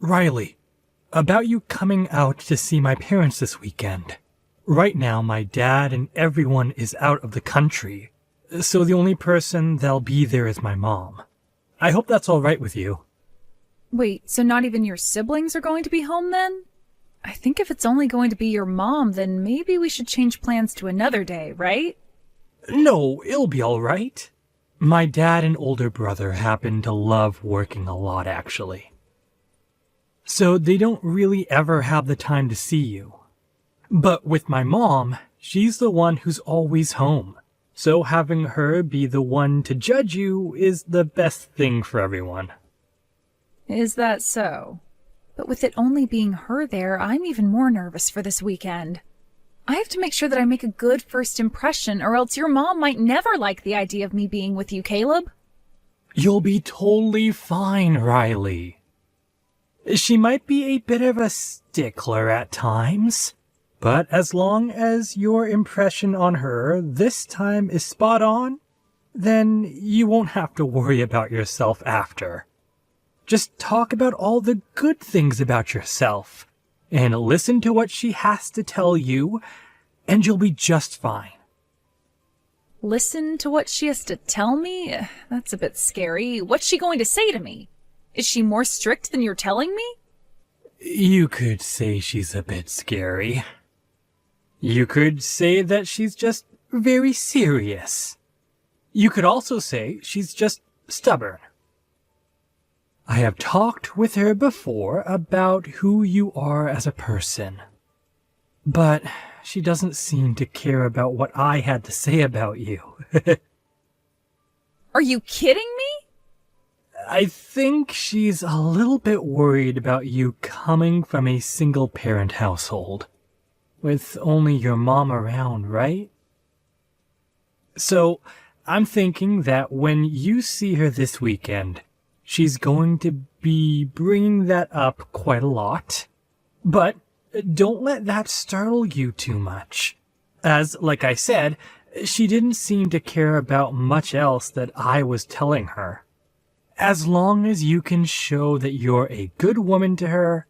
Riley, about you coming out to see my parents this weekend. Right now, my dad and everyone is out of the country, so the only person that'll be there is my mom. I hope that's all right with you. Wait, so not even your siblings are going to be home then? I think if it's only going to be your mom, then maybe we should change plans to another day, right? No, it'll be all right. My dad and older brother happen to love working a lot, actually. So they don't really ever have the time to see you. But with my mom, she's the one who's always home. So having her be the one to judge you is the best thing for everyone. Is that so? But with it only being her there, I'm even more nervous for this weekend. I have to make sure that I make a good first impression, or else your mom might never like the idea of me being with you, Caleb. You'll be totally fine, Riley. She might be a bit of a stickler at times, but as long as your impression on her this time is spot on, then you won't have to worry about yourself after. Just talk about all the good things about yourself, and listen to what she has to tell you, and you'll be just fine. Listen to what she has to tell me? That's a bit scary. What's she going to say to me? Is she more strict than you're telling me? You could say she's a bit scary. You could say that she's just very serious. You could also say she's just stubborn. I have talked with her before about who you are as a person, but she doesn't seem to care about what I had to say about you. Are you kidding me? I think she's a little bit worried about you coming from a single-parent household, with only your mom around, right? So, I'm thinking that when you see her this weekend, she's going to be bringing that up quite a lot. But don't let that startle you too much. As, like I said, she didn't seem to care about much else that I was telling her. As long as you can show that you're a good woman to her,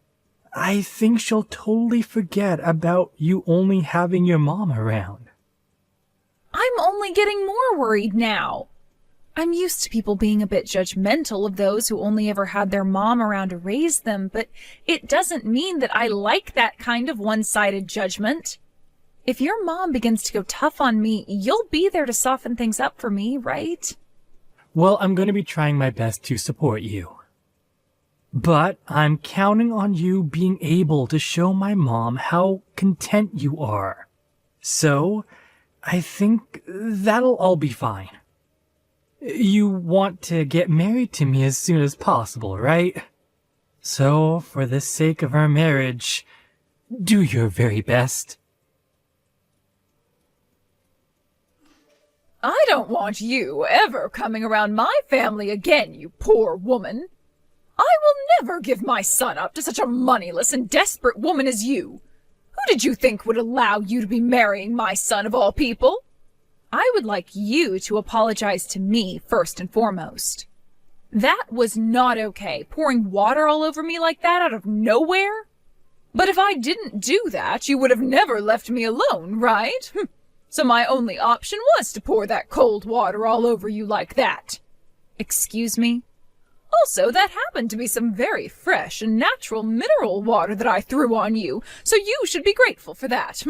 I think she'll totally forget about you only having your mom around. I'm only getting more worried now. I'm used to people being a bit judgmental of those who only ever had their mom around to raise them, but it doesn't mean that I like that kind of one-sided judgment. If your mom begins to go tough on me, you'll be there to soften things up for me, right? Well, I'm going to be trying my best to support you. But I'm counting on you being able to show my mom how content you are. So, I think that'll all be fine. You want to get married to me as soon as possible, right? So, for the sake of our marriage, do your very best. I don't want you ever coming around my family again, you poor woman. I will never give my son up to such a moneyless and desperate woman as you. Who did you think would allow you to be marrying my son of all people? I would like you to apologize to me first and foremost. That was not okay, pouring water all over me like that out of nowhere. But if I didn't do that, you would have never left me alone, right? So my only option was to pour that cold water all over you like that. Excuse me? Also, that happened to be some very fresh and natural mineral water that I threw on you, so you should be grateful for that.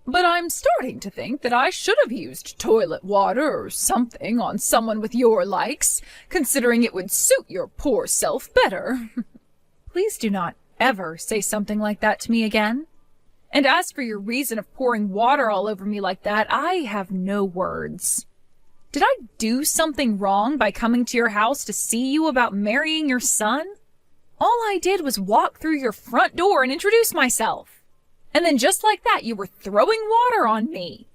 But I'm starting to think that I should have used toilet water or something on someone with your likes, considering it would suit your poor self better. Please do not ever say something like that to me again. And as for your reason of pouring water all over me like that, I have no words. Did I do something wrong by coming to your house to see you about marrying your son? All I did was walk through your front door and introduce myself. And then just like that, you were throwing water on me.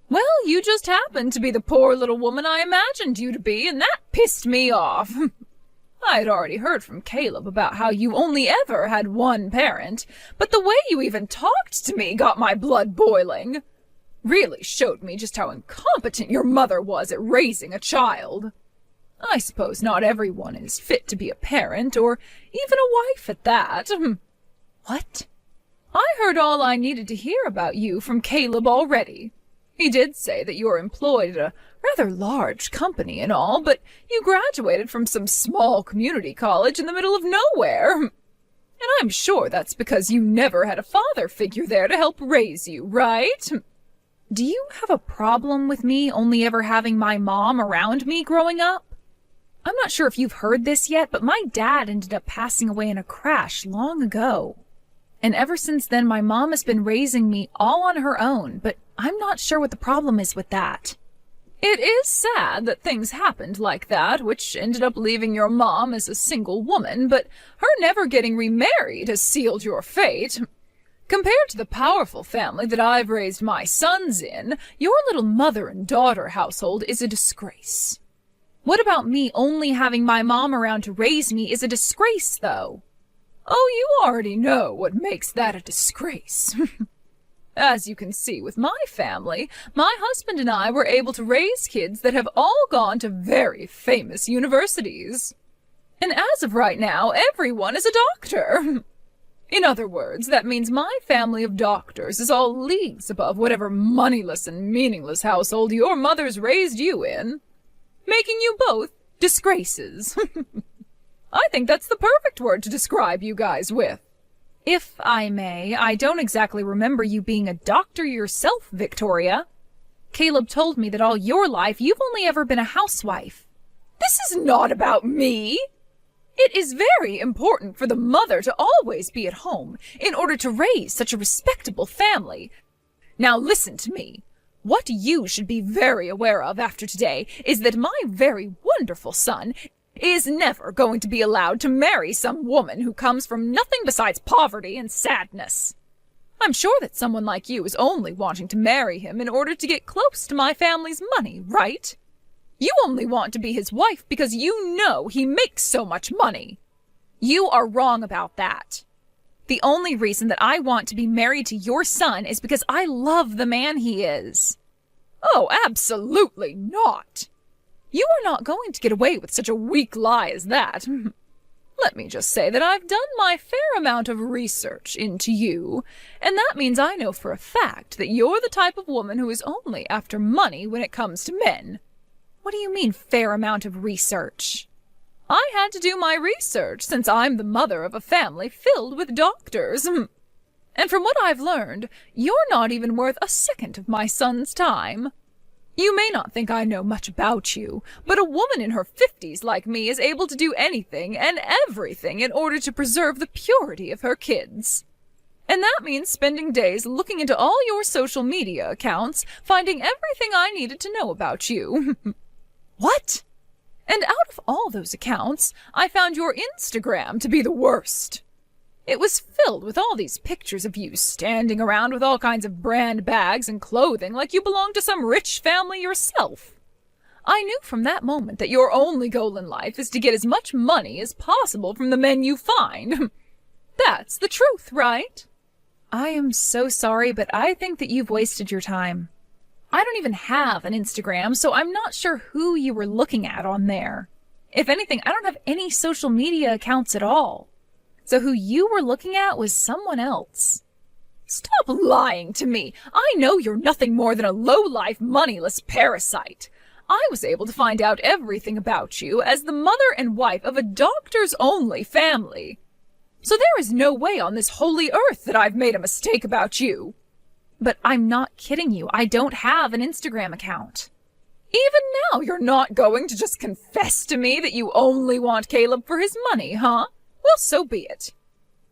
Well, you just happened to be the poor little woman I imagined you to be, and that pissed me off. I had already heard from Caleb about how you only ever had one parent, but the way you even talked to me got my blood boiling. Really showed me just how incompetent your mother was at raising a child. I suppose not everyone is fit to be a parent, or even a wife at that. What? I heard all I needed to hear about you from Caleb already. He did say that you're employed at a rather large company and all, but you graduated from some small community college in the middle of nowhere. And I'm sure that's because you never had a father figure there to help raise you, right? Do you have a problem with me only ever having my mom around me growing up? I'm not sure if you've heard this yet, but my dad ended up passing away in a crash long ago. And ever since then, my mom has been raising me all on her own, but I'm not sure what the problem is with that. It is sad that things happened like that, which ended up leaving your mom as a single woman, but her never getting remarried has sealed your fate. Compared to the powerful family that I've raised my sons in, your little mother and daughter household is a disgrace. What about me only having my mom around to raise me is a disgrace, though? Oh, you already know what makes that a disgrace. As you can see with my family, my husband and I were able to raise kids that have all gone to very famous universities. And as of right now, everyone is a doctor. In other words, that means my family of doctors is all leagues above whatever moneyless and meaningless household your mother's raised you in, making you both disgraces. I think that's the perfect word to describe you guys with. If I may, I don't exactly remember you being a doctor yourself, Victoria. Caleb told me that all your life you've only ever been a housewife. This is not about me. It is very important for the mother to always be at home in order to raise such a respectable family. Now listen to me. What you should be very aware of after today is that my very wonderful son is never going to be allowed to marry some woman who comes from nothing besides poverty and sadness. I'm sure that someone like you is only wanting to marry him in order to get close to my family's money, right? You only want to be his wife because you know he makes so much money. You are wrong about that. The only reason that I want to be married to your son is because I love the man he is. Oh, absolutely not. You are not going to get away with such a weak lie as that. Let me just say that I've done my fair amount of research into you, and that means I know for a fact that you're the type of woman who is only after money when it comes to men. What do you mean, fair amount of research? I had to do my research since I'm the mother of a family filled with doctors. And from what I've learned, you're not even worth a second of my son's time. You may not think I know much about you, but a woman in her 50s like me is able to do anything and everything in order to preserve the purity of her kids. And that means spending days looking into all your social media accounts, finding everything I needed to know about you. What? And out of all those accounts, I found your Instagram to be the worst. It was filled with all these pictures of you standing around with all kinds of brand bags and clothing like you belonged to some rich family yourself. I knew from that moment that your only goal in life is to get as much money as possible from the men you find. That's the truth, right? I am so sorry, but I think that you've wasted your time. I don't even have an Instagram, so I'm not sure who you were looking at on there. If anything, I don't have any social media accounts at all. So who you were looking at was someone else. Stop lying to me. I know you're nothing more than a low-life, moneyless parasite. I was able to find out everything about you as the mother and wife of a doctors-only family. So there is no way on this holy earth that I've made a mistake about you. But I'm not kidding you. I don't have an Instagram account. Even now you're not going to just confess to me that you only want Caleb for his money, huh? Well, so be it.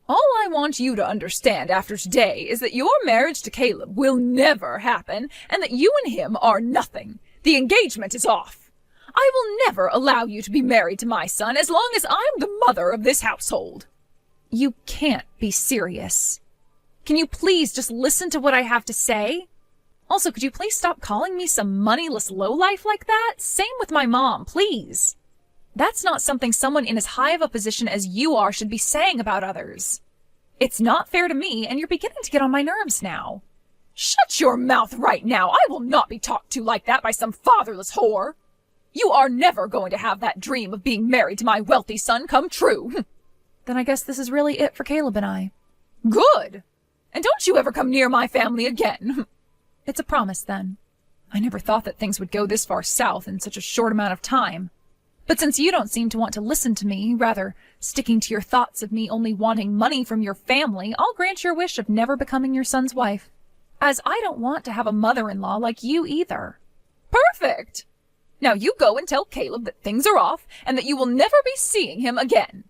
All I want you to understand after today is that your marriage to Caleb will never happen and that you and him are nothing. The engagement is off. I will never allow you to be married to my son as long as I'm the mother of this household. You can't be serious. Can you please just listen to what I have to say? Also, could you please stop calling me some moneyless lowlife like that? Same with my mom, please. That's not something someone in as high of a position as you are should be saying about others. It's not fair to me, and you're beginning to get on my nerves now. Shut your mouth right now. I will not be talked to like that by some fatherless whore. You are never going to have that dream of being married to my wealthy son come true. Then I guess this is really it for Caleb and I. Good! And don't you ever come near my family again. It's a promise, then. I never thought that things would go this far south in such a short amount of time. But since you don't seem to want to listen to me, rather sticking to your thoughts of me only wanting money from your family, I'll grant your wish of never becoming your son's wife. As I don't want to have a mother-in-law like you either. Perfect! Now you go and tell Caleb that things are off and that you will never be seeing him again.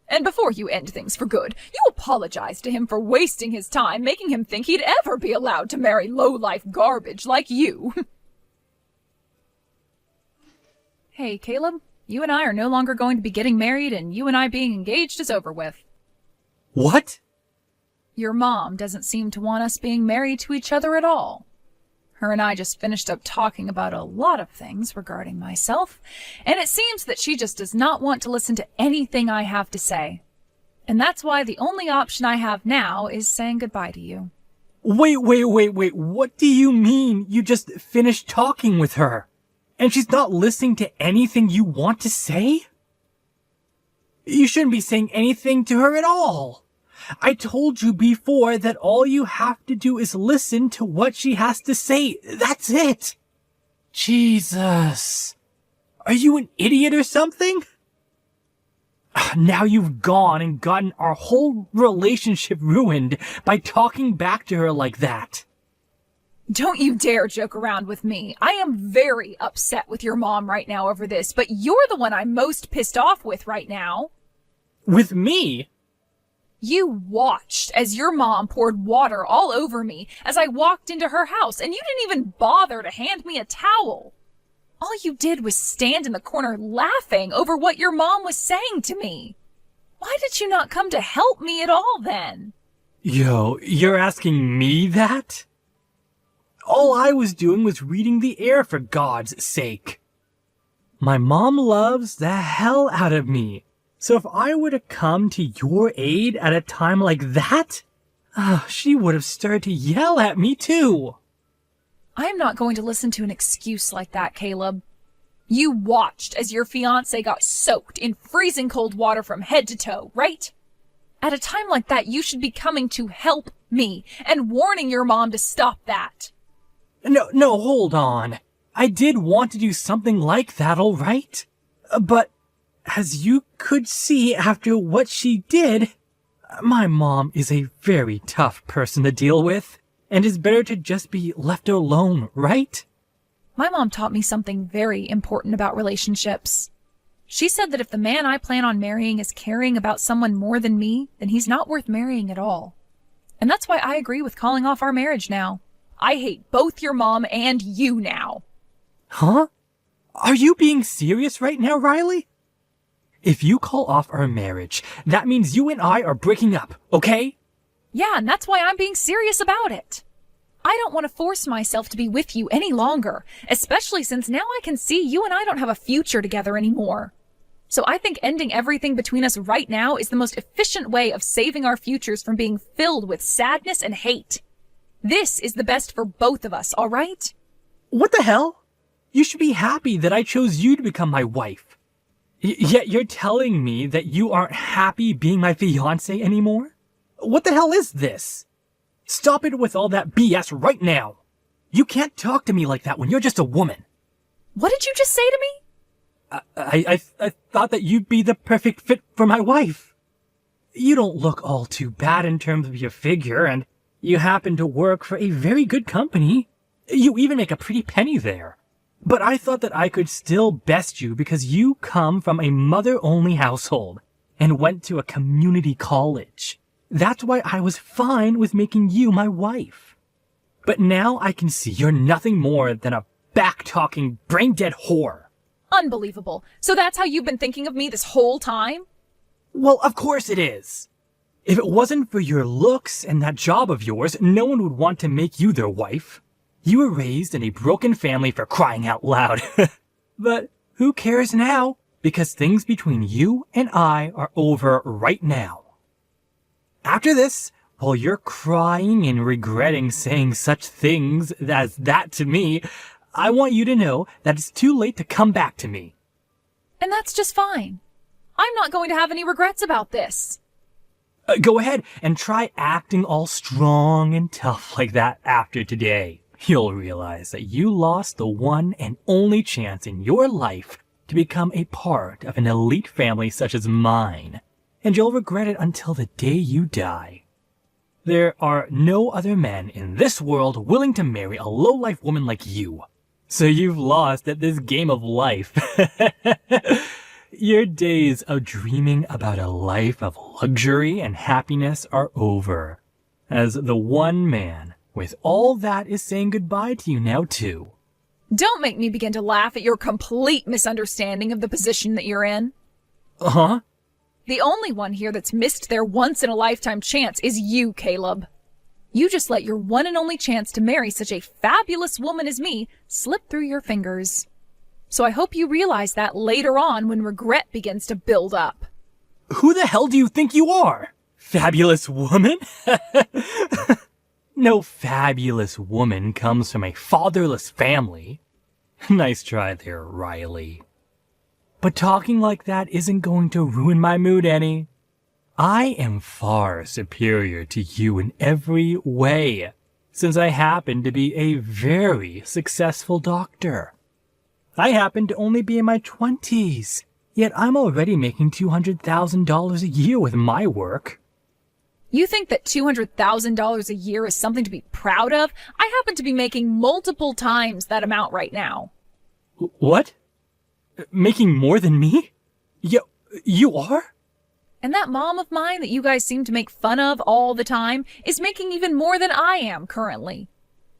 And before you end things for good, you apologize to him for wasting his time, making him think he'd ever be allowed to marry low-life garbage like you. Hey, Caleb, you and I are no longer going to be getting married, and you and I being engaged is over with. What? Your mom doesn't seem to want us being married to each other at all. Her and I just finished up talking about a lot of things regarding myself, and it seems that she just does not want to listen to anything I have to say. And that's why the only option I have now is saying goodbye to you. Wait, what do you mean you just finished talking with her? And she's not listening to anything you want to say? You shouldn't be saying anything to her at all. I told you before that all you have to do is listen to what she has to say. That's it. Jesus. Are you an idiot or something? Now you've gone and gotten our whole relationship ruined by talking back to her like that. Don't you dare joke around with me. I am very upset with your mom right now over this, but you're the one I'm most pissed off with right now. With me? You watched as your mom poured water all over me as I walked into her house, and you didn't even bother to hand me a towel. All you did was stand in the corner laughing over what your mom was saying to me. Why did you not come to help me at all then? Yo, you're asking me that? All I was doing was reading the air, for God's sake. My mom loves the hell out of me. So if I were to come to your aid at a time like that, she would have started to yell at me too. I am not going to listen to an excuse like that, Caleb. You watched as your fiancé got soaked in freezing cold water from head to toe, right? At a time like that, you should be coming to help me and warning your mom to stop that. No, hold on. I did want to do something like that, all right? But as you could see after what she did, my mom is a very tough person to deal with, and it's better to just be left alone, right? My mom taught me something very important about relationships. She said that if the man I plan on marrying is caring about someone more than me, then he's not worth marrying at all. And that's why I agree with calling off our marriage now. I hate both your mom and you now. Huh? Are you being serious right now, Riley? If you call off our marriage, that means you and I are breaking up, okay? Yeah, and that's why I'm being serious about it. I don't want to force myself to be with you any longer, especially since now I can see you and I don't have a future together anymore. So I think ending everything between us right now is the most efficient way of saving our futures from being filled with sadness and hate. This is the best for both of us, all right? What the hell? You should be happy that I chose you to become my wife. Yet you're telling me that you aren't happy being my fiancé anymore? What the hell is this? Stop it with all that BS right now. You can't talk to me like that when you're just a woman. What did you just say to me? I thought that you'd be the perfect fit for my wife. You don't look all too bad in terms of your figure, and you happen to work for a very good company. You even make a pretty penny there. But I thought that I could still best you because you come from a mother-only household and went to a community college. That's why I was fine with making you my wife. But now I can see you're nothing more than a back-talking, brain-dead whore. Unbelievable. So that's how you've been thinking of me this whole time? Well, of course it is. If it wasn't for your looks and that job of yours, no one would want to make you their wife. You were raised in a broken family, for crying out loud. But who cares now? Because things between you and I are over right now. After this, while you're crying and regretting saying such things as that to me, I want you to know that it's too late to come back to me. And that's just fine. I'm not going to have any regrets about this. Go ahead and try acting all strong and tough like that after today. You'll realize that you lost the one and only chance in your life to become a part of an elite family such as mine, and you'll regret it until the day you die. There are no other men in this world willing to marry a low-life woman like you. So you've lost at this game of life. Your days of dreaming about a life of luxury and happiness are over, as the one man with all that is saying goodbye to you now too. Don't make me begin to laugh at your complete misunderstanding of the position that you're in. Uh-huh. The only one here that's missed their once-in-a-lifetime chance is you, Caleb. You just let your one and only chance to marry such a fabulous woman as me slip through your fingers. So I hope you realize that later on when regret begins to build up. Who the hell do you think you are? Fabulous woman? No fabulous woman comes from a fatherless family. Nice try there, Riley. But talking like that isn't going to ruin my mood any. I am far superior to you in every way, since I happen to be a very successful doctor. I happen to only be in my 20s, yet I'm already making $200,000 a year with my work. You think that $200,000 a year is something to be proud of? I happen to be making multiple times that amount right now. What? Making more than me? You are? And that mom of mine that you guys seem to make fun of all the time is making even more than I am currently.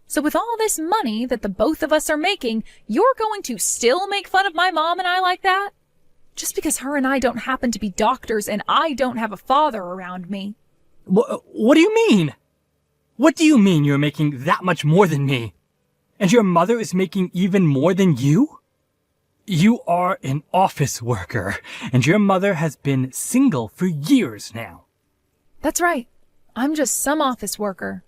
So with all this money that the both of us are making, you're going to still make fun of my mom and I like that? Just because her and I don't happen to be doctors and I don't have a father around me. What do you mean? What do you mean you're making that much more than me? And your mother is making even more than you? You are an office worker, and your mother has been single for years now. That's right. I'm just some office worker.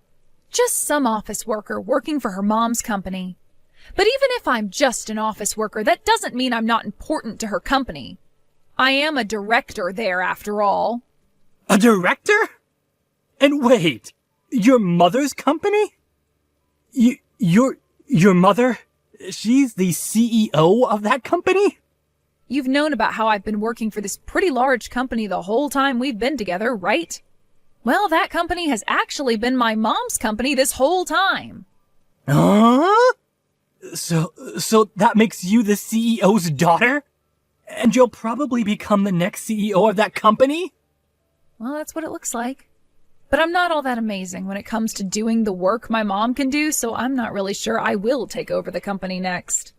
Just some office worker working for her mom's company. But even if I'm just an office worker, that doesn't mean I'm not important to her company. I am a director there, after all. A director? And wait, your mother's company? Your mother? She's the CEO of that company? You've known about how I've been working for this pretty large company the whole time we've been together, right? Well, that company has actually been my mom's company this whole time. Huh? So that makes you the CEO's daughter? And you'll probably become the next CEO of that company? Well, that's what it looks like. But I'm not all that amazing when it comes to doing the work my mom can do, so I'm not really sure I will take over the company next.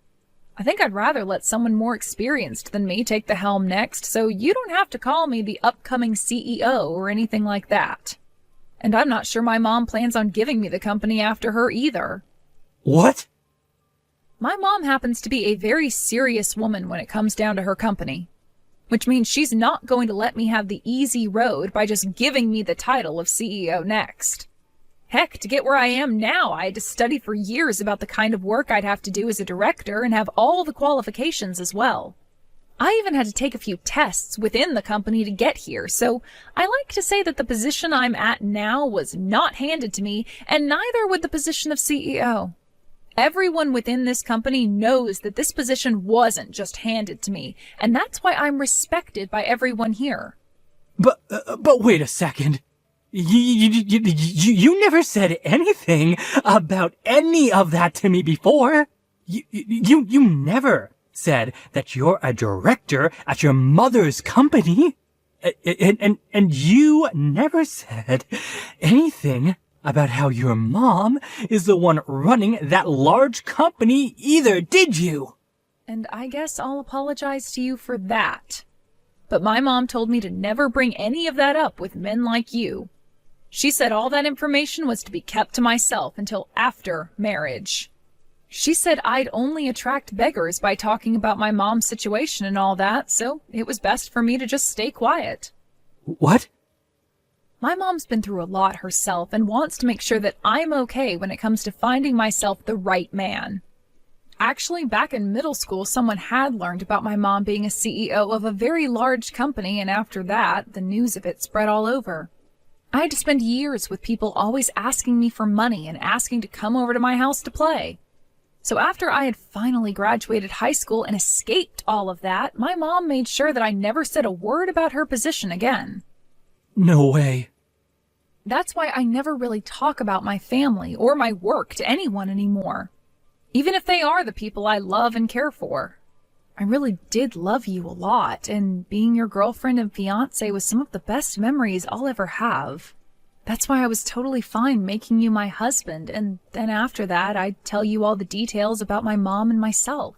I think I'd rather let someone more experienced than me take the helm next, so you don't have to call me the upcoming CEO or anything like that. And I'm not sure my mom plans on giving me the company after her either. What? My mom happens to be a very serious woman when it comes down to her company, which means she's not going to let me have the easy road by just giving me the title of CEO next. Heck, to get where I am now, I had to study for years about the kind of work I'd have to do as a director and have all the qualifications as well. I even had to take a few tests within the company to get here, so I like to say that the position I'm at now was not handed to me, and neither would the position of CEO. Everyone within this company knows that this position wasn't just handed to me, and that's why I'm respected by everyone here. But wait a second. You never said anything about any of that to me before. You never said that you're a director at your mother's company. And you never said anything about how your mom is the one running that large company either, did you? And I guess I'll apologize to you for that. But my mom told me to never bring any of that up with men like you. She said all that information was to be kept to myself until after marriage. She said I'd only attract beggars by talking about my mom's situation and all that, so it was best for me to just stay quiet. What? My mom's been through a lot herself and wants to make sure that I'm okay when it comes to finding myself the right man. Actually, back in middle school, someone had learned about my mom being a CEO of a very large company, and after that, the news of it spread all over. I had to spend years with people always asking me for money and asking to come over to my house to play. So after I had finally graduated high school and escaped all of that, my mom made sure that I never said a word about her position again. No way. That's why I never really talk about my family or my work to anyone anymore, even if they are the people I love and care for. I really did love you a lot, and being your girlfriend and fiancé was some of the best memories I'll ever have. That's why I was totally fine making you my husband, and then after that, I'd tell you all the details about my mom and myself.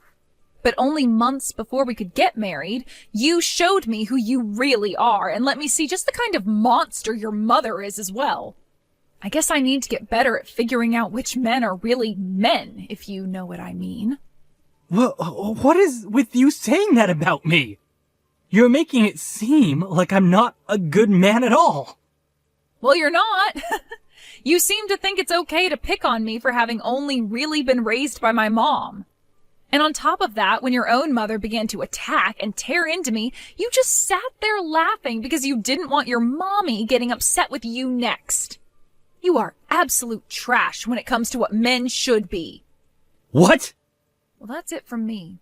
But only months before we could get married, you showed me who you really are and let me see just the kind of monster your mother is as well. I guess I need to get better at figuring out which men are really men, if you know what I mean. Well, what is with you saying that about me? You're making it seem like I'm not a good man at all. Well, you're not. You seem to think it's okay to pick on me for having only really been raised by my mom. And on top of that, when your own mother began to attack and tear into me, you just sat there laughing because you didn't want your mommy getting upset with you next. You are absolute trash when it comes to what men should be. What? Well, that's it from me.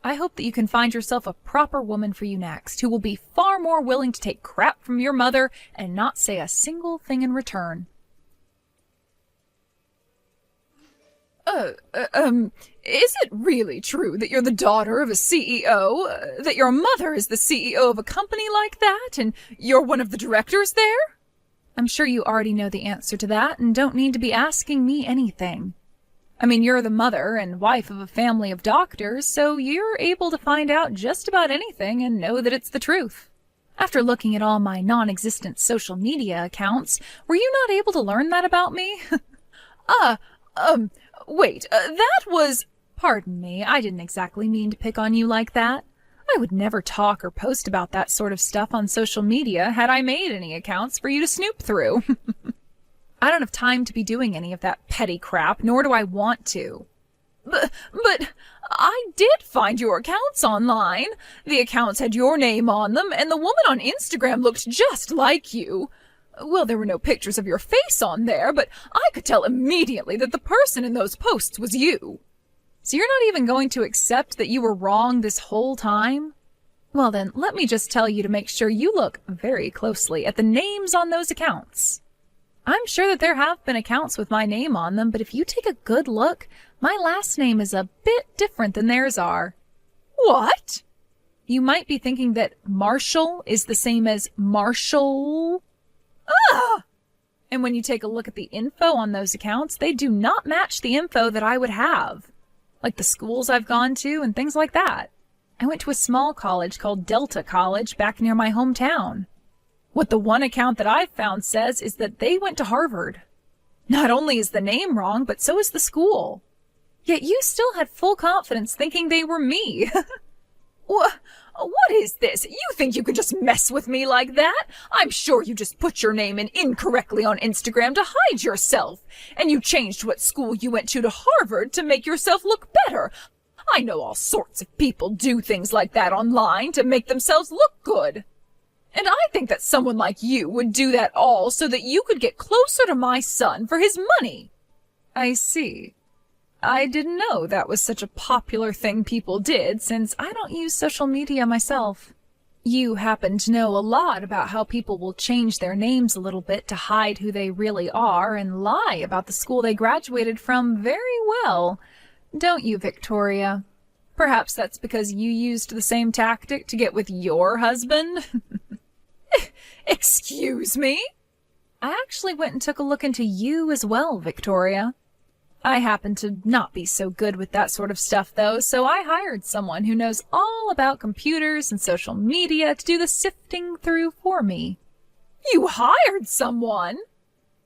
I hope that you can find yourself a proper woman for you next, who will be far more willing to take crap from your mother and not say a single thing in return. Is it really true that you're the daughter of a CEO? That your mother is the CEO of a company like that, and you're one of the directors there? I'm sure you already know the answer to that and don't need to be asking me anything. I mean, you're the mother and wife of a family of doctors, so you're able to find out just about anything and know that it's the truth. After looking at all my non-existent social media accounts, were you not able to learn that about me? Wait, that was... Pardon me, I didn't exactly mean to pick on you like that. I would never talk or post about that sort of stuff on social media had I made any accounts for you to snoop through. I don't have time to be doing any of that petty crap, nor do I want to. But I did find your accounts online. The accounts had your name on them, and the woman on Instagram looked just like you. Well, there were no pictures of your face on there, but I could tell immediately that the person in those posts was you. So you're not even going to accept that you were wrong this whole time? Well then, let me just tell you to make sure you look very closely at the names on those accounts. I'm sure that there have been accounts with my name on them, but if you take a good look, my last name is a bit different than theirs are. What? You might be thinking that Marshall is the same as Marshall. Ah! And when you take a look at the info on those accounts, they do not match the info that I would have, like the schools I've gone to and things like that. I went to a small college called Delta College back near my hometown. What the one account that I've found says is that they went to Harvard. Not only is the name wrong, but so is the school. Yet you still had full confidence thinking they were me. What is this? You think you can just mess with me like that? I'm sure you just put your name in incorrectly on Instagram to hide yourself. And you changed what school you went to Harvard to make yourself look better. I know all sorts of people do things like that online to make themselves look good. And I think that someone like you would do that all so that you could get closer to my son for his money. I see. I didn't know that was such a popular thing people did, since I don't use social media myself. You happen to know a lot about how people will change their names a little bit to hide who they really are and lie about the school they graduated from very well, don't you, Victoria? Perhaps that's because you used the same tactic to get with your husband? Excuse me? I actually went and took a look into you as well, Victoria. I happen to not be so good with that sort of stuff, though, so I hired someone who knows all about computers and social media to do the sifting through for me. You hired someone?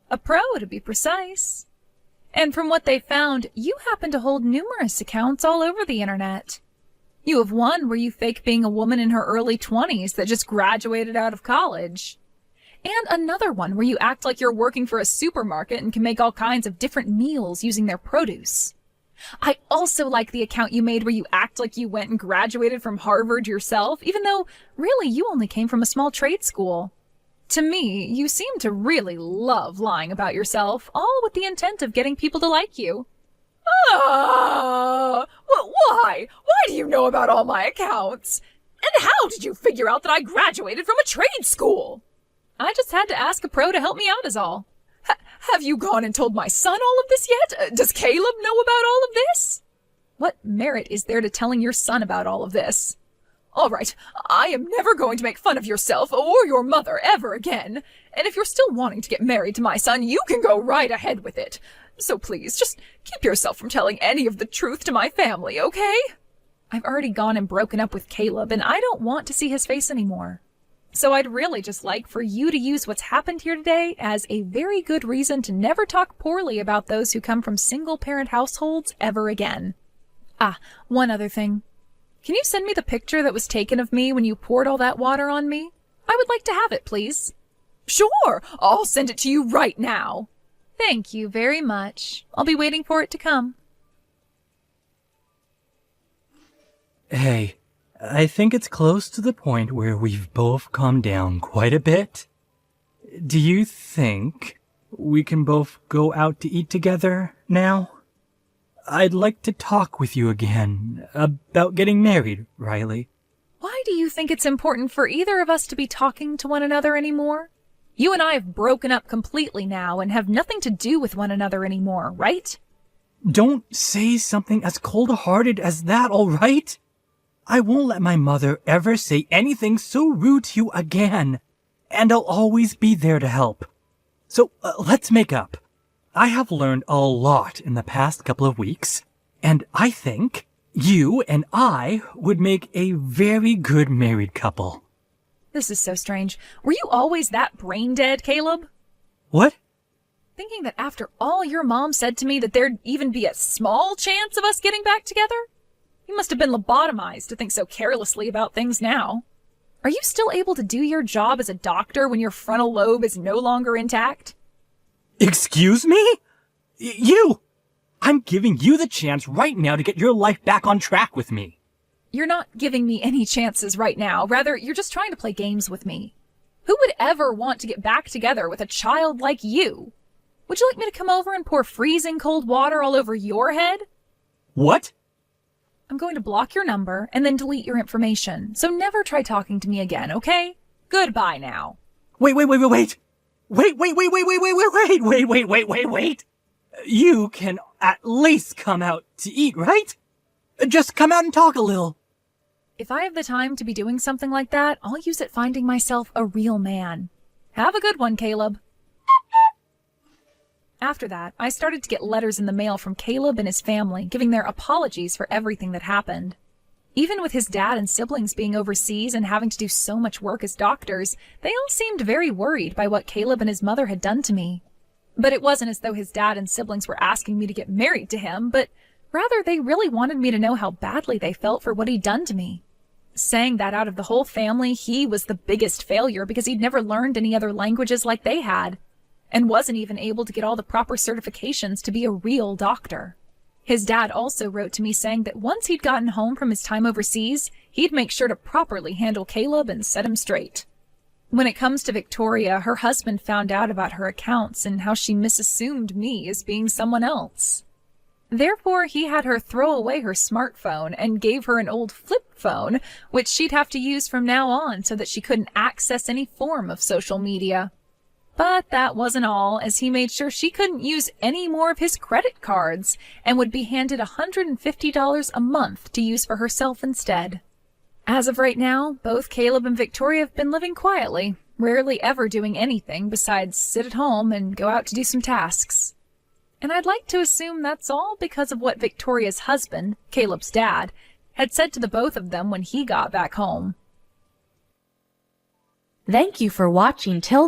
A pro, to be precise. And from what they found, you happen to hold numerous accounts all over the internet. You have one where you fake being a woman in her early 20s that just graduated out of college. And another one where you act like you're working for a supermarket and can make all kinds of different meals using their produce. I also like the account you made where you act like you went and graduated from Harvard yourself, even though really you only came from a small trade school. To me, you seem to really love lying about yourself, all with the intent of getting people to like you. Why? Why do you know about all my accounts? And how did you figure out that I graduated from a trade school? I just had to ask a pro to help me out is all. Have you gone and told my son all of this yet? Does Caleb know about all of this? What merit is there to telling your son about all of this? All right, I am never going to make fun of yourself or your mother ever again. And if you're still wanting to get married to my son, you can go right ahead with it. So please, just keep yourself from telling any of the truth to my family, okay? I've already gone and broken up with Caleb, and I don't want to see his face anymore. So I'd really just like for you to use what's happened here today as a very good reason to never talk poorly about those who come from single-parent households ever again. One other thing. Can you send me the picture that was taken of me when you poured all that water on me? I would like to have it, please. Sure, I'll send it to you right now. Thank you very much. I'll be waiting for it to come. Hey, I think it's close to the point where we've both calmed down quite a bit. Do you think we can both go out to eat together now? I'd like to talk with you again about getting married, Riley. Why do you think it's important for either of us to be talking to one another anymore? You and I have broken up completely now and have nothing to do with one another anymore, right? Don't say something as cold-hearted as that, all right? I won't let my mother ever say anything so rude to you again, and I'll always be there to help. So let's make up. I have learned a lot in the past couple of weeks, and I think you and I would make a very good married couple. This is so strange. Were you always that brain dead, Caleb? What? Thinking that after all your mom said to me that there'd even be a small chance of us getting back together? You must have been lobotomized to think so carelessly about things now. Are you still able to do your job as a doctor when your frontal lobe is no longer intact? Excuse me? You! I'm giving you the chance right now to get your life back on track with me. You're not giving me any chances right now. Rather, you're just trying to play games with me. Who would ever want to get back together with a child like you? Would you like me to come over and pour freezing cold water all over your head? What? I'm going to block your number and then delete your information, so never try talking to me again, okay? Goodbye now. Wait. You can at least come out to eat, right? Just come out and talk a little. If I have the time to be doing something like that, I'll use it finding myself a real man. Have a good one, Caleb. After that, I started to get letters in the mail from Caleb and his family, giving their apologies for everything that happened. Even with his dad and siblings being overseas and having to do so much work as doctors, they all seemed very worried by what Caleb and his mother had done to me. But it wasn't as though his dad and siblings were asking me to get married to him, but rather they really wanted me to know how badly they felt for what he'd done to me. Saying that out of the whole family, he was the biggest failure because he'd never learned any other languages like they had, and wasn't even able to get all the proper certifications to be a real doctor. His dad also wrote to me saying that once he'd gotten home from his time overseas, he'd make sure to properly handle Caleb and set him straight. When it comes to Victoria, her husband found out about her accounts and how she misassumed me as being someone else. Therefore, he had her throw away her smartphone and gave her an old flip phone, which she'd have to use from now on so that she couldn't access any form of social media. But that wasn't all, as he made sure she couldn't use any more of his credit cards and would be handed $150 a month to use for herself instead. As of right now, both Caleb and Victoria have been living quietly, rarely ever doing anything besides sit at home and go out to do some tasks. And I'd like to assume that's all because of what Victoria's husband, Caleb's dad, had said to the both of them when he got back home. Thank you for watching till